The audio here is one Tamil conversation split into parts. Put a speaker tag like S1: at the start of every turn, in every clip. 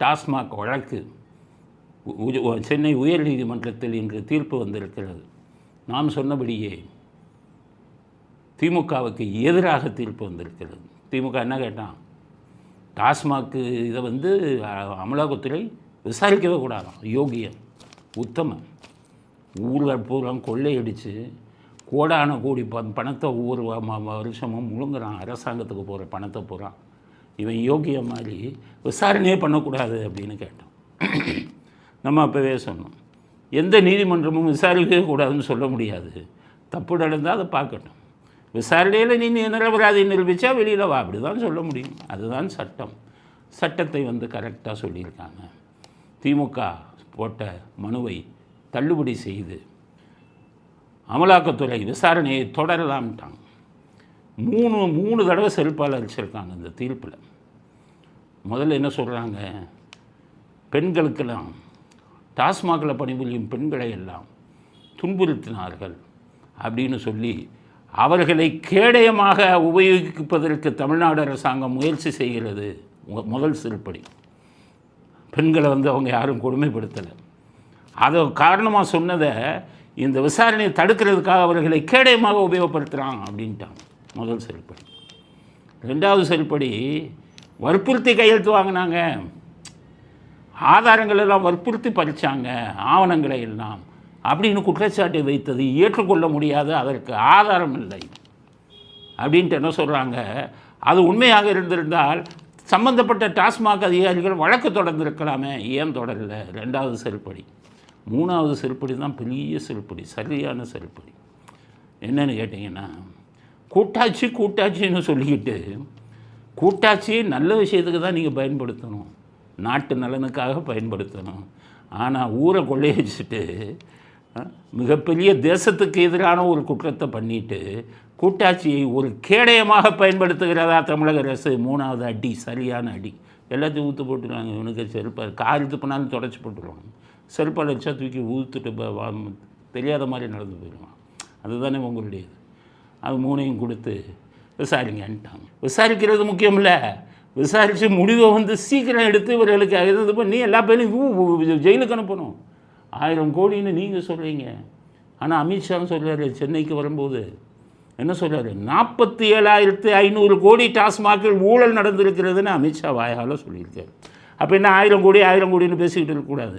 S1: டாஸ்மாக் வழக்கு சென்னை உயர்நீதிமன்றத்தில் இன்று தீர்ப்பு வந்திருக்கிறது. நாம் சொன்னபடியே திமுகவுக்கு எதிராக தீர்ப்பு வந்திருக்கிறது. திமுக என்ன கேட்டான், டாஸ்மாக்கு இதை அமலாக்கத்துறை விசாரிக்கவே கூடாதான். யோகியன் உத்தமன் ஊரில் பூரா கொள்ளையடித்து கோடான கோடி பணத்தை ஒவ்வொரு வருஷமும் முழுங்குறான். அரசாங்கத்துக்கு போகிற பணத்தை போகிறான். இவன் யோகிய மாதிரி விசாரணையே பண்ணக்கூடாது அப்படின்னு கேட்டோம். நம்ம அப்போவே சொன்னோம், எந்த நீதிமன்றமும் விசாரிக்கவே கூடாதுன்னு சொல்ல முடியாது. தப்பு நடந்தால் அதை பார்க்கட்டும். விசாரணையில் நீ நிரபராதி நிரூபித்தா வெளியில் வா, அப்படி தான் சொல்ல முடியும். அதுதான் சட்டம். சட்டத்தை கரெக்டாக சொல்லியிருக்காங்க. திமுக போட்ட மனுவை தள்ளுபடி செய்து அமலாக்கத்துறை விசாரணையை தொடரலாம்ட்டாங்க. மூணு தடவை செருப்பால் அடிச்சிருக்காங்க இந்த தீர்ப்பில். முதல்ல என்ன சொல்கிறாங்க, பெண்களுக்கெல்லாம் டாஸ்மாகில் பணிபுரியும் பெண்களை எல்லாம் துன்புறுத்தினார்கள் அப்படின்னு சொல்லி அவர்களை கேடயமாக உபயோகிப்பதற்கு தமிழ்நாடு அரசாங்கம் முயற்சி செய்கிறது. முதல் செருப்படி. பெண்களை அவங்க யாரும் கொடுமைப்படுத்தலை. அதை காரணமாக சொன்னதை இந்த விசாரணையை தடுக்கிறதுக்காக அவர்களை கேடயமாக உபயோகப்படுத்துகிறான் அப்படின்ட்டாங்க. முதல் செருப்படி. ரெண்டாவது செருப்படி, வற்புறுத்தி கையெழுத்து வாங்கினாங்க, ஆதாரங்கள் எல்லாம் வற்புறுத்தி பறித்தாங்க, ஆவணங்களை எல்லாம் அப்படின்னு குற்றச்சாட்டை வைத்தது ஏற்றுக்கொள்ள முடியாது, அதற்கு ஆதாரம் இல்லை அப்படின்ட்டு என்ன சொல்கிறாங்க. அது உண்மையாக இருந்திருந்தால் சம்பந்தப்பட்ட டாஸ்மாக் அதிகாரிகள் வழக்கு தொடர்ந்திருக்கலாமே, ஏன் தொடரலை? ரெண்டாவது செருப்படி. மூணாவது செருப்படி தான் பெரிய செருப்படி, சரியான செருப்படி. என்னென்னு கேட்டிங்கன்னா, கூட்டாட்சின்னு சொல்லிக்கிட்டு கூட்டாட்சியை நல்ல விஷயத்துக்கு தான் நீங்கள் பயன்படுத்தணும், நாட்டு நலனுக்காக பயன்படுத்தணும். ஆனால் ஊரை கொள்ளையடிச்சிட்டு மிகப்பெரிய தேசத்துக்கு எதிரான ஒரு குற்றத்தை பண்ணிட்டு கூட்டாட்சியை ஒரு கேடயமாக பயன்படுத்துகிறதா தமிழக அரசு. மூணாவது அடி, சரியான அடி. எல்லாத்தையும் ஊற்று போட்டுருவாங்க. இவனுக்கு செருப்பாக கார் இது பண்ணாலும் தொடச்சி போட்டுருவாங்க. செருப்பால் அடிச்சா தூக்கி ஊற்றுட்டு தெரியாத மாதிரி நடந்து போயிடுவான். அதுதானே உங்களுடையது. அது மூணையும் கொடுத்து விசாரிங்கன்ட்டாங்க. விசாரிக்கிறது முக்கியம் இல்லை, விசாரித்து முடிவை சீக்கிரம் எடுத்து இவர்களுக்கு இது பண்ணி எல்லா பேரையும் ஜெயிலுக்கு அனுப்பணும். 1000 கோடின்னு நீங்கள் சொல்கிறீங்க. ஆனால் அமித்ஷான்னு சொல்கிறாரு, சென்னைக்கு வரும்போது என்ன சொல்கிறாரு, 47,500 கோடி டாஸ்மாகில் ஊழல் நடந்திருக்கிறதுன்னு அமித்ஷா வாயால் சொல்லியிருக்காரு. அப்போ என்ன 1000 கோடின்னு பேசிக்கிட்டு இருக்கக்கூடாது.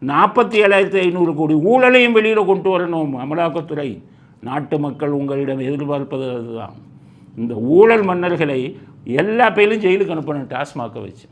S1: 47,500 கோடி ஊழலையும் வெளியில் கொண்டு வரணும் அமலாக்கத்துறை. நாட்டு மக்கள் உங்களிடம் எதிர்பார்ப்பது அதுதான். இந்த ஊழல் மன்னர்களை எல்லா பேரும் ஜெயிலுக்கு அனுப்பணும் டாஸ்மாகை வச்சு.